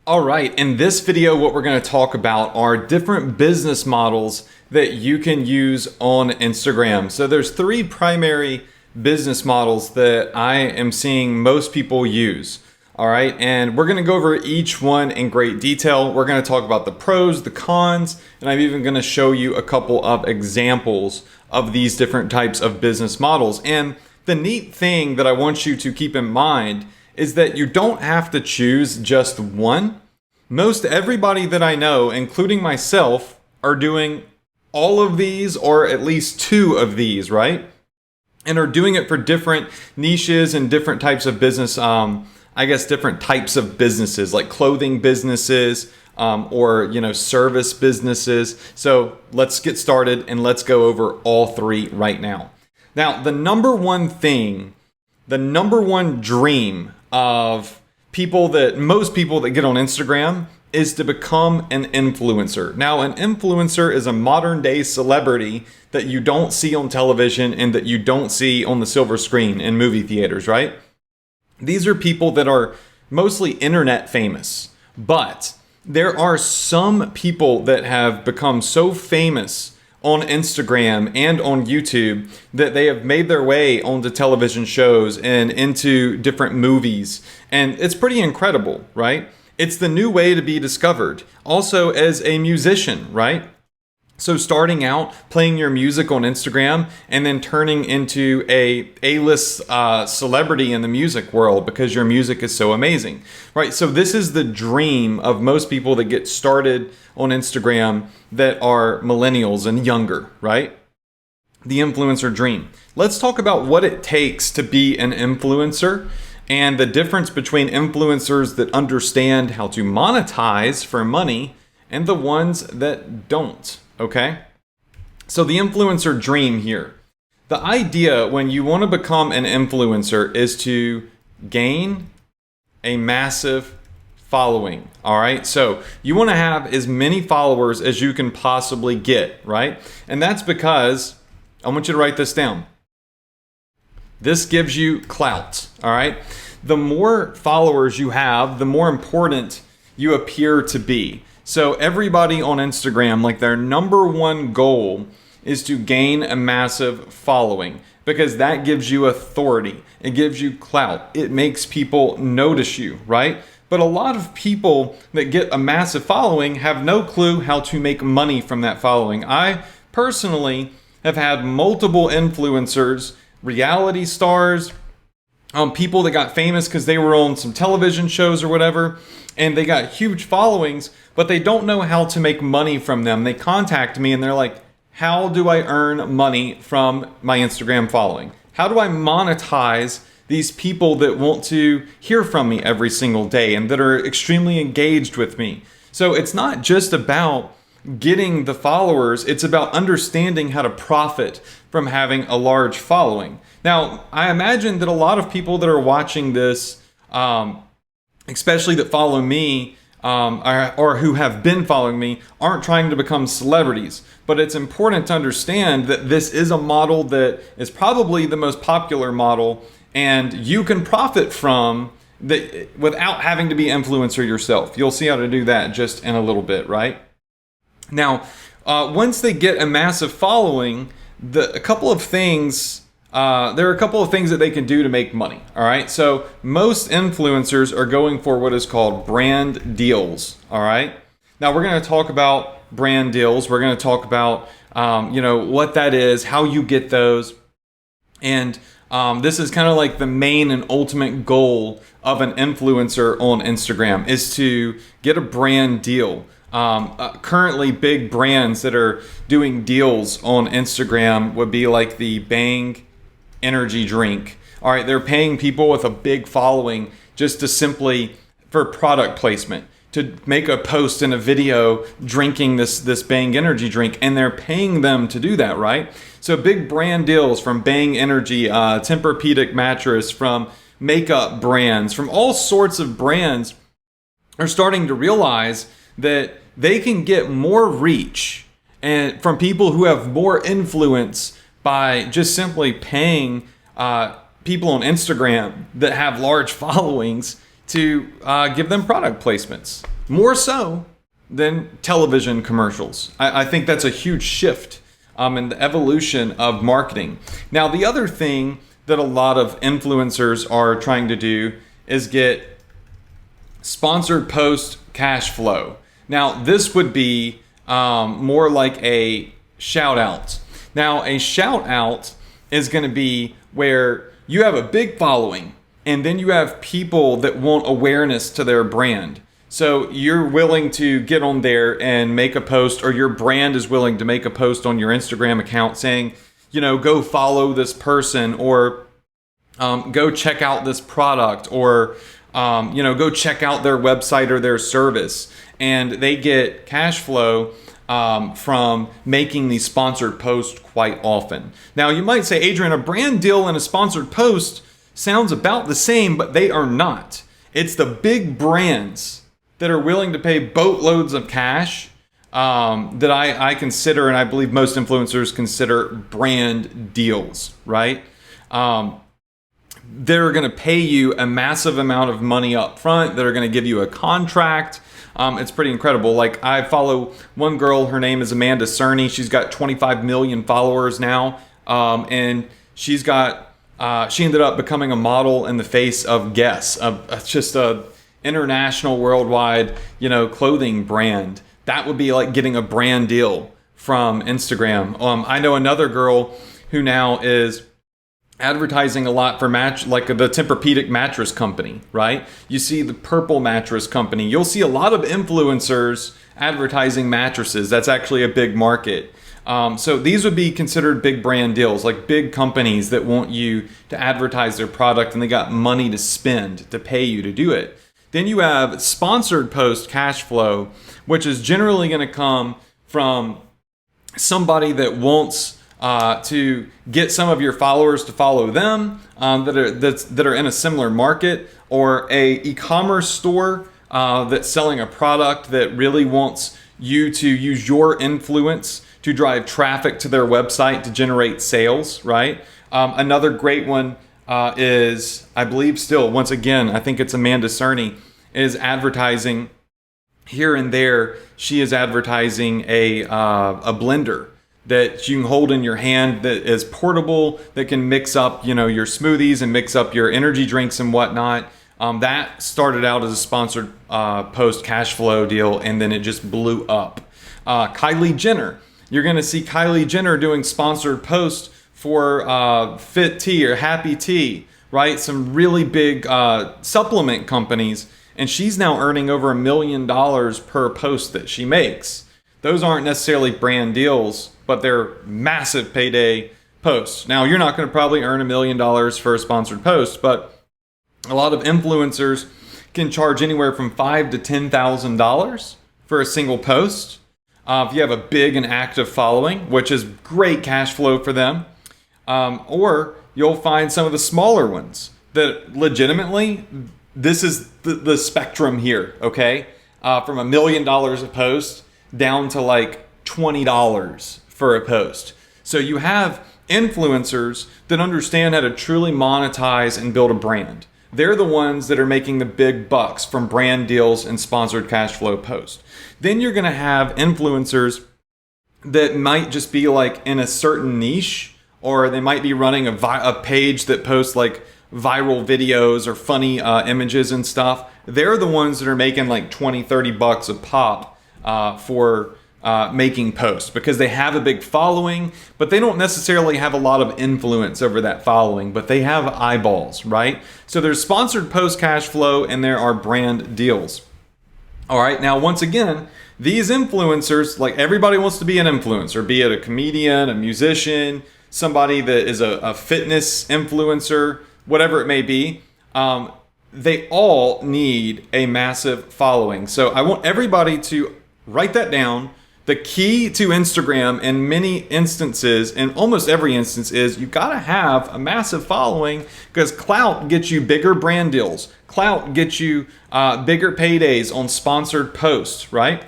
All right, in this video, what we're going to talk about are different business models that you can use on Instagram. So there's three primary business models that I am seeing most people use. All right, and we're going to go over each one in great detail. We're going to talk about the pros, the cons, and I'm even going to show you a couple of examples of these different types of business models. And the neat thing that I want you to keep in mind is that you don't have to choose just one. Most everybody that I know, including myself, are doing all of these or at least two of these, right? And are doing it for different niches and different types of business, different types of businesses like clothing businesses or service businesses. So let's get started and let's go over all three right now. Now, the number one dream of most people that get on Instagram is to become an influencer. Now, an influencer is a modern day celebrity that you don't see on television and that you don't see on the silver screen in movie theaters, right? These are people that are mostly internet famous, but there are some people that have become so famous on Instagram and on YouTube that they have made their way onto television shows and into different movies. And it's pretty incredible, right? It's the new way to be discovered. Also as a musician, right? So starting out playing your music on Instagram and then turning into a A-list celebrity in the music world because your music is so amazing, right? So this is the dream of most people that get started on Instagram that are millennials and younger, right? The influencer dream. Let's talk about what it takes to be an influencer and the difference between influencers that understand how to monetize for money and the ones that don't. Okay, so the influencer dream here. The idea when you want to become an influencer is to gain a massive following. All right, so you want to have as many followers as you can possibly get, right? And that's because I want you to write this down. This gives you clout. All right, the more followers you have, the more important you appear to be. So everybody on Instagram, like their number one goal is to gain a massive following because that gives you authority. It gives you clout. It makes people notice you, right? But a lot of people that get a massive following have no clue how to make money from that following. I personally have had multiple influencers, reality stars, people that got famous because they were on some television shows or whatever, and they got huge followings, but they don't know how to make money from them. They contact me and they're like, how do I earn money from my Instagram following? How do I monetize these people that want to hear from me every single day and that are extremely engaged with me? So it's not just about getting the followers, it's about understanding how to profit from having a large following. Now, I imagine that a lot of people that are watching this, especially that follow me, or who have been following me, aren't trying to become celebrities. But it's important to understand that this is a model that is probably the most popular model, and you can profit from that without having to be an influencer yourself. You'll see how to do that just in a little bit, right? Now, once they get a massive following, there are a couple of things that they can do to make money. All right. So most influencers are going for what is called brand deals. All right. Now we're going to talk about brand deals. We're going to talk about, what that is, how you get those. And this is kind of like the main and ultimate goal of an influencer on Instagram is to get a brand deal. Currently, big brands that are doing deals on Instagram would be like the Bang energy drink. All right, they're paying people with a big following just to simply for product placement to make a post and a video drinking this Bang energy drink, and they're paying them to do that, right? So big brand deals from Bang Energy, Tempur-Pedic mattress, from makeup brands, from all sorts of brands are starting to realize that they can get more reach and from people who have more influence by just simply paying people on Instagram that have large followings to give them product placements. more so than television commercials. I think that's a huge shift in the evolution of marketing. Now, the other thing that a lot of influencers are trying to do is get sponsored post cash flow. Now, this would be more like a shout out. Now, a shout out is going to be where you have a big following and then you have people that want awareness to their brand. So you're willing to get on there and make a post, or your brand is willing to make a post on your Instagram account saying, go follow this person, or go check out this product, or go check out their website or their service. And they get cash flow from making these sponsored posts quite often. Now, you might say, Adrian, a brand deal and a sponsored post sounds about the same, but they are not. It's the big brands that are willing to pay boatloads of cash that I consider, and I believe most influencers consider, brand deals, right? They're going to pay you a massive amount of money up front. They're going to give you a contract. It's pretty incredible. Like, I follow one girl, her name is Amanda Cerny. She's got 25 million followers now. And she ended up becoming a model in the face of Guess, just a international, worldwide, clothing brand. That would be like getting a brand deal from Instagram. I know another girl who now is advertising a lot for like the Tempur-Pedic mattress company, right? You see the Purple mattress company. You'll see a lot of influencers advertising mattresses. That's actually a big market. So these would be considered big brand deals, like big companies that want you to advertise their product and they got money to spend to pay you to do it. Then you have sponsored post cash flow, which is generally going to come from somebody that wants to get some of your followers to follow them that are in a similar market, or a e-commerce store that's selling a product that really wants you to use your influence to drive traffic to their website to generate sales, right? Another great one is, I believe still, once again, I think it's Amanda Cerny, is advertising here and there. She is advertising a blender that you can hold in your hand that is portable, that can mix up, your smoothies and mix up your energy drinks and whatnot. That started out as a sponsored post cash flow deal, and then it just blew up. Kylie Jenner. You're going to see Kylie Jenner doing sponsored posts for Fit Tea or Happy Tea, right? Some really big supplement companies. And she's now earning over $1 million per post that she makes. Those aren't necessarily brand deals, but they're massive payday posts. Now, you're not going to probably earn $1 million for a sponsored post, but a lot of influencers can charge anywhere from $5,000 to $10,000 for a single post. If you have a big and active following, which is great cash flow for them. Or you'll find some of the smaller ones that legitimately, this is the spectrum here, okay? From $1 million a post down to like $20 for a post. So you have influencers that understand how to truly monetize and build a brand. They're the ones that are making the big bucks from brand deals and sponsored cash flow posts. Then you're going to have influencers that might just be like in a certain niche, or they might be running a page that posts like viral videos or funny images and stuff. They're the ones that are making like $20-$30 a pop for making posts, because they have a big following, but they don't necessarily have a lot of influence over that following, but they have eyeballs, right? So there's sponsored post cash flow and there are brand deals. All right, now once again, these influencers, like everybody wants to be an influencer, be it a comedian, a musician, somebody that is a fitness influencer, whatever it may be. They all need a massive following. So I want everybody to write that down. The key to Instagram in many instances, in almost every instance, is you gotta have a massive following, because clout gets you bigger brand deals. Clout gets you bigger paydays on sponsored posts, right?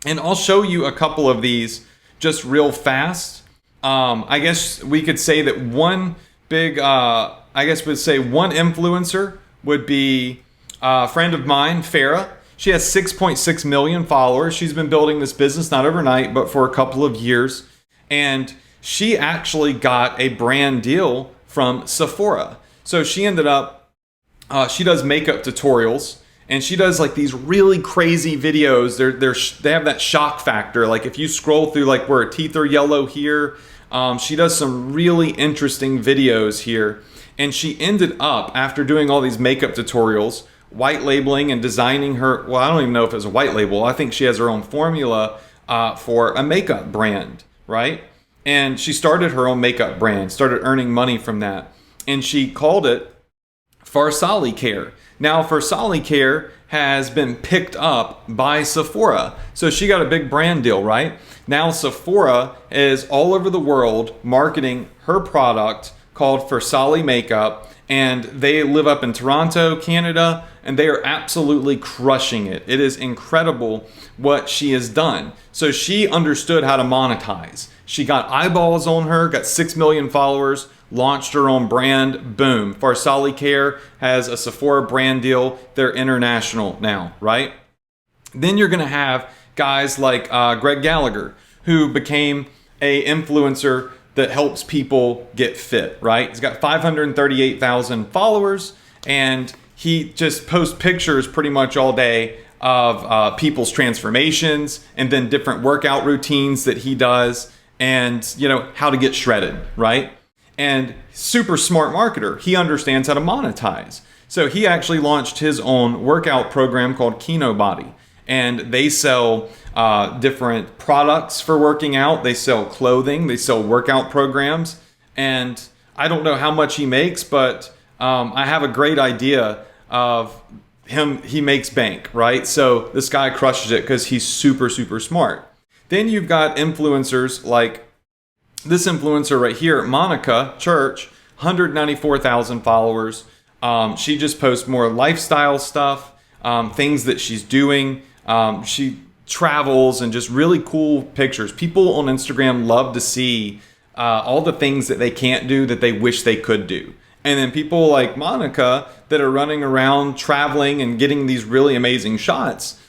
And I'll show you a couple of these just real fast. I guess we could say that one big, one influencer would be a friend of mine, Farah. She has 6.6 million followers. She's been building this business not overnight, but for a couple of years. And she actually got a brand deal from Sephora. So she ended up, she does makeup tutorials, and she does like these really crazy videos. They have that shock factor. Like if you scroll through like where her teeth are yellow here, she does some really interesting videos here. And she ended up, after doing all these makeup tutorials, white labeling and designing her, well, I don't even know if it was a white label. I think she has her own formula for a makeup brand, right? And she started her own makeup brand, started earning money from that. And she called it Farsali Care. Now, Farsali Care has been picked up by Sephora. So she got a big brand deal, right? Now Sephora is all over the world marketing her product called Farsali Makeup, and they live up in Toronto, Canada, and they are absolutely crushing it. It is incredible what she has done. So she understood how to monetize. She got eyeballs on her, got 6 million followers, launched her own brand, boom. Farsali Care has a Sephora brand deal. They're international now, right? Then you're gonna have guys like Greg Gallagher, who became a influencer that helps people get fit, right? He's got 538,000 followers, and he just posts pictures pretty much all day of people's transformations and then different workout routines that he does, and how to get shredded, right? And super smart marketer. He understands how to monetize. So he actually launched his own workout program called Kino Body, and they sell different products for working out. They sell clothing, they sell workout programs, and I don't know how much he makes, but I have a great idea of him. He makes bank, right? So this guy crushes it because he's super, super smart. Then you've got influencers like this influencer right here, Monica Church, 194,000 followers. She just posts more lifestyle stuff, things that she's doing. She travels and just really cool pictures. People on Instagram love to see all the things that they can't do that they wish they could do. And then people like Monica that are running around traveling and getting these really amazing shots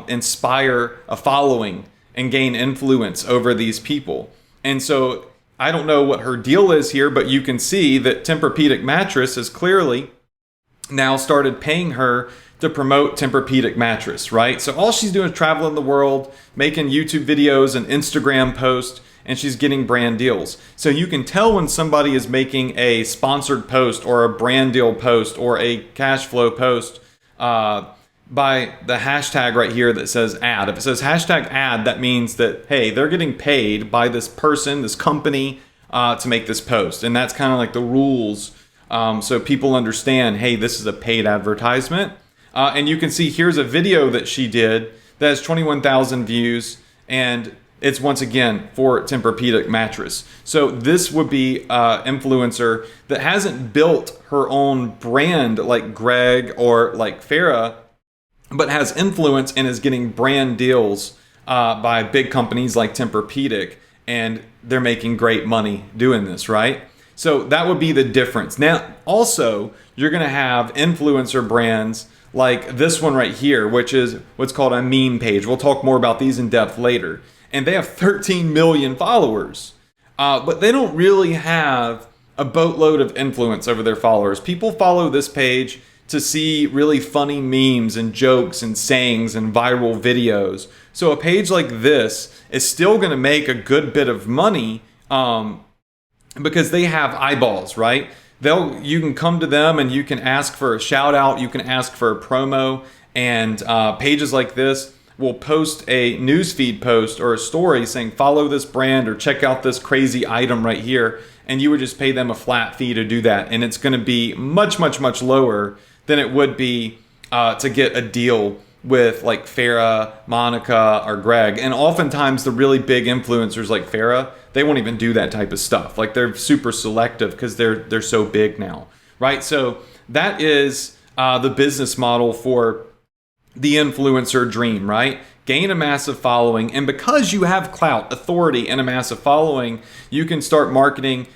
inspire a following and gain influence over these people. And so I don't know what her deal is here, but you can see that Tempur-Pedic mattress has clearly now started paying her to promote Tempur-Pedic mattress, right? So all she's doing is traveling the world, making YouTube videos and Instagram posts, and she's getting brand deals. So you can tell when somebody is making a sponsored post or a brand deal post or a cash flow post by the hashtag right here that says ad. If it says hashtag ad, that means that, hey, they're getting paid by this person, this company, to make this post. And that's kind of like the rules. So people understand, hey, this is a paid advertisement. And you can see here's a video that she did that has 21,000 views, and it's once again for Tempur-Pedic mattress. So this would be an influencer that hasn't built her own brand like Greg or like Farah, but has influence and is getting brand deals by big companies like Tempur-Pedic, and they're making great money doing this, right? So that would be the difference. Now, also, you're going to have influencer brands like this one right here, which is what's called a meme page. We'll talk more about these in depth later. And they have 13 million followers, but they don't really have a boatload of influence over their followers. People follow this page to see really funny memes and jokes and sayings and viral videos. So a page like this is still going to make a good bit of money because they have eyeballs, right? You can come to them and you can ask for a shout out, you can ask for a promo, and pages like this will post a newsfeed post or a story saying follow this brand or check out this crazy item right here, and you would just pay them a flat fee to do that, and it's going to be much, much, much lower than it would be to get a deal with like Farah, Monica, or Greg. And oftentimes the really big influencers like Farah, they won't even do that type of stuff. Like they're super selective because they're so big now, right? So that is the business model for the influencer dream, right? Gain a massive following, and because you have clout, authority, and a massive following, you can start marketing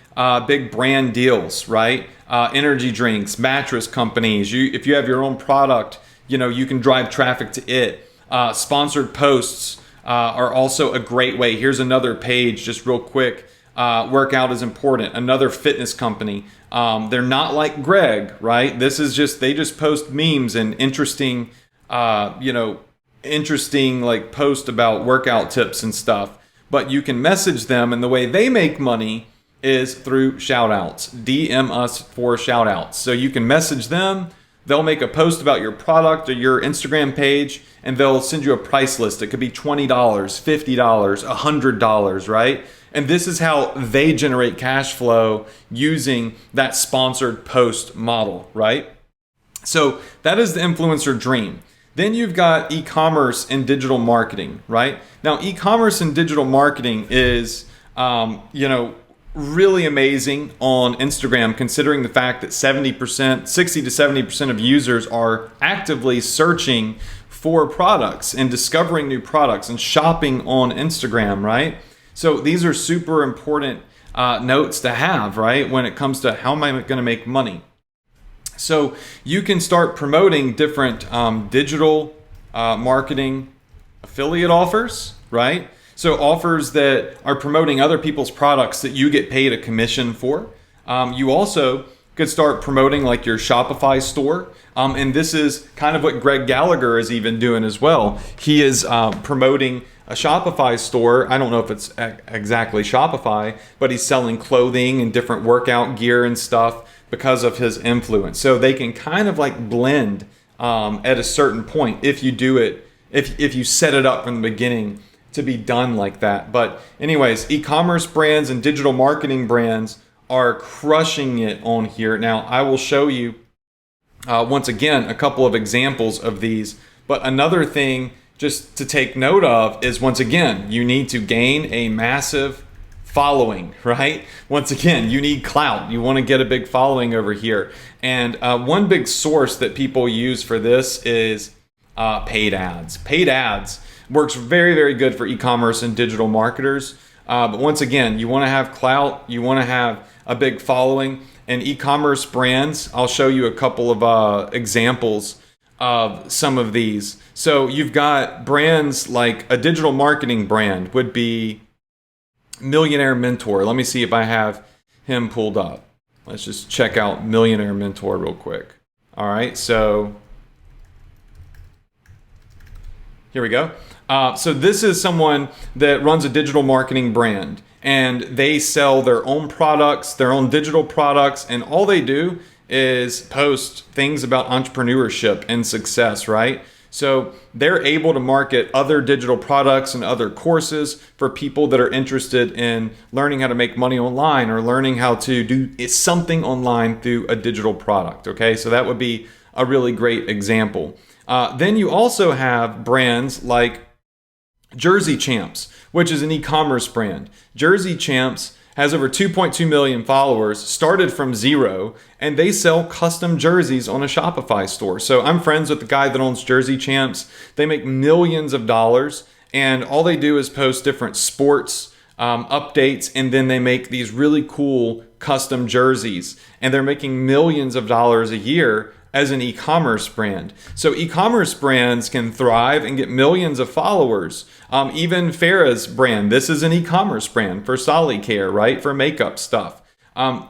big brand deals, right? Energy drinks, mattress companies. If you have your own product, you can drive traffic to it. Sponsored posts are also a great way. Here's another page, just real quick. Workout is important. Another fitness company. They're not like Greg, right? This is they just post memes and interesting, interesting like post about workout tips and stuff. But you can message them, and the way they make money is through shout outs. DM us for shout outs. So you can message them. They'll make a post about your product or your Instagram page, and they'll send you a price list. It could be $20, $50, $100, right? And this is how they generate cash flow using that sponsored post model, right? So that is the influencer dream. Then you've got e-commerce and digital marketing, right? Now, e-commerce and digital marketing is, really amazing on Instagram, considering the fact that 60 to 70% of users are actively searching for products and discovering new products and shopping on Instagram, right? So these are super important notes to have, right? When it comes to how am I going to make money? So you can start promoting different digital marketing affiliate offers, right? So offers that are promoting other people's products that you get paid a commission for. You also could start promoting like your Shopify store. And this is kind of what Greg Gallagher is even doing as well. He is promoting a Shopify store. I don't know if it's exactly Shopify, but he's selling clothing and different workout gear and stuff because of his influence. So they can kind of like blend at a certain point if you do it, if you set it up from the beginning to be done like that. But anyways, e-commerce brands and digital marketing brands are crushing it on here. Now, I will show you once again a couple of examples of these. But another thing just to take note of is, once again, you need to gain a massive following, right? Once again, you need clout. You want to get a big following over here. And one big source that people use for this is paid ads. Paid ads works very, very good for e-commerce and digital marketers. But once again, you want to have clout. You want to have a big following. And e-commerce brands, I'll show you a couple of examples of some of these. So you've got brands like a digital marketing brand would be Millionaire Mentor. Let me see if I have him pulled up. Let's just check out Millionaire Mentor real quick. All right, so here we go. So this is someone that runs a digital marketing brand, and they sell their own products, their own digital products, and all they do is post things about entrepreneurship and success, right? So they're able to market other digital products and other courses for people that are interested in learning how to make money online or learning how to do something online through a digital product, okay? So that would be a really great example. Then you also have brands like Jersey Champs, which is an e-commerce brand. Jersey Champs has over 2.2 million followers, started from zero, and they sell custom jerseys on a Shopify store. So I'm friends with the guy that owns Jersey Champs. They make millions of dollars, and all they do is post different sports updates, and then they make these really cool custom jerseys, and they're making millions of dollars a year as an e-commerce brand. So e-commerce brands can thrive and get millions of followers. Even Farah's brand, this is an e-commerce brand for Solicare, right? For makeup stuff.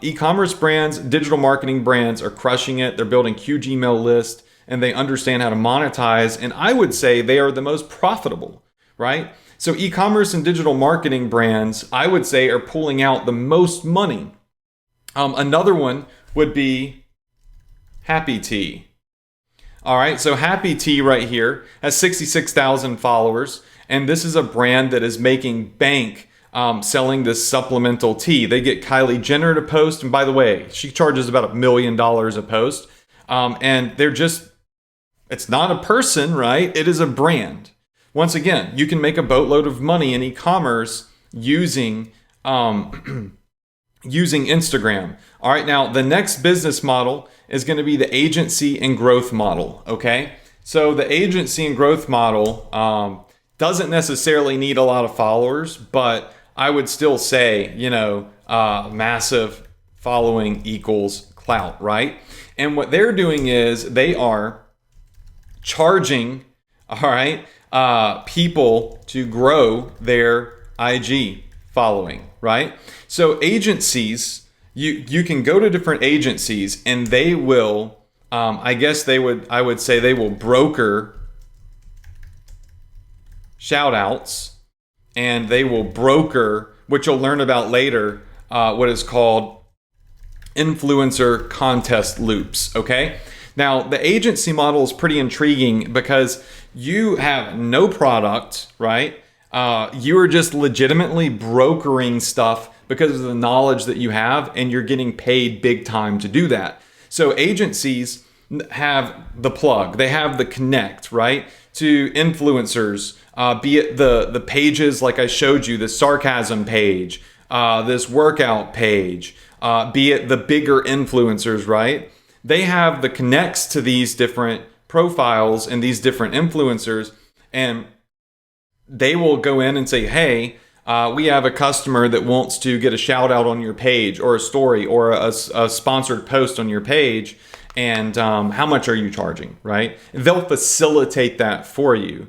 E-commerce brands, digital marketing brands are crushing it. They're building huge email lists, and they understand how to monetize. And I would say they are the most profitable, right? So e-commerce and digital marketing brands, I would say, are pulling out the most money. Another one would be Happy Tea. All right, so Happy Tea right here has 66,000 followers, and this is a brand that is making bank selling this supplemental tea. They get Kylie Jenner to post, and by the way, she charges about $1 million a post, and it's not a person, right? It is a brand. Once again, you can make a boatload of money in e-commerce using Instagram. All right, now the next business model is going to be the agency and growth model, okay? So the agency and growth model doesn't necessarily need a lot of followers, but I would still say, massive following equals clout, right? And what they're doing is they are charging, all right, people to grow their IG following, right? So agencies, you can go to different agencies and they will, I would say they will broker shout outs, and they will broker, which you'll learn about later, what is called influencer contest loops, okay? Now, the agency model is pretty intriguing because you have no product, right? You are just legitimately brokering stuff because of the knowledge that you have, and you're getting paid big time to do that. So agencies have the plug, they have the connect, right, to influencers, be it the pages like I showed you, the sarcasm page, this workout page, be it the bigger influencers, right? They have the connects to these different profiles and these different influencers, and they will go in and say, hey, we have a customer that wants to get a shout out on your page, or a story, or a sponsored post on your page, and how much are you charging, right? They'll facilitate that for you.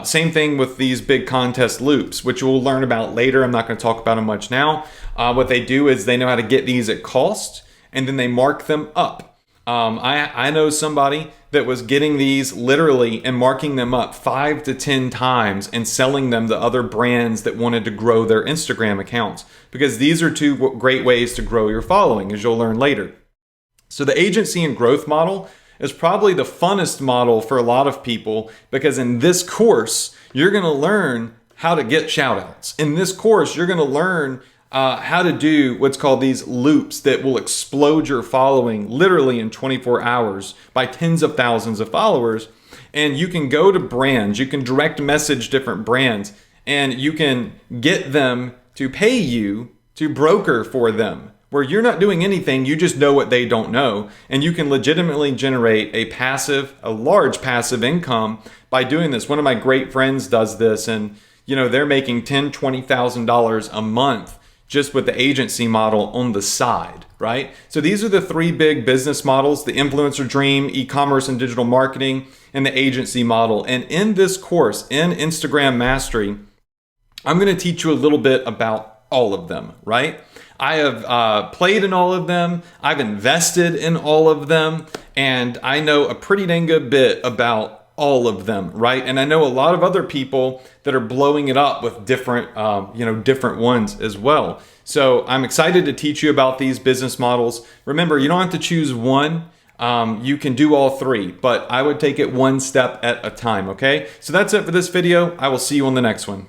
Same thing with these big contest loops, which we'll learn about later. I'm not going to talk about them much now. What they do is they know how to get these at cost, and then they mark them up. I know somebody that was getting these literally and marking them up 5 to 10 times and selling them to other brands that wanted to grow their Instagram accounts, because these are two great ways to grow your following, as you'll learn later. So the agency and growth model is probably the funnest model for a lot of people, because in this course, you're going to learn how to get shout outs. In this course, you're going to learn how to do what's called these loops that will explode your following literally in 24 hours by tens of thousands of followers. And you can go to brands, you can direct message different brands, and you can get them to pay you to broker for them, where you're not doing anything, you just know what they don't know. And you can legitimately generate a large passive income by doing this. One of my great friends does this, and they're making $10,000, $20,000 a month just with the agency model on the side, right? So these are the three big business models: the influencer dream, e-commerce and digital marketing, and the agency model. And in this course, in Instagram Mastery, I'm going to teach you a little bit about all of them, right? I have played in all of them, I've invested in all of them, and I know a pretty dang good bit about all of them, right? And I know a lot of other people that are blowing it up with different ones as well. So I'm excited to teach you about these business models. Remember, you don't have to choose one. You can do all three, but I would take it one step at a time, okay? So that's it for this video. I will see you on the next one.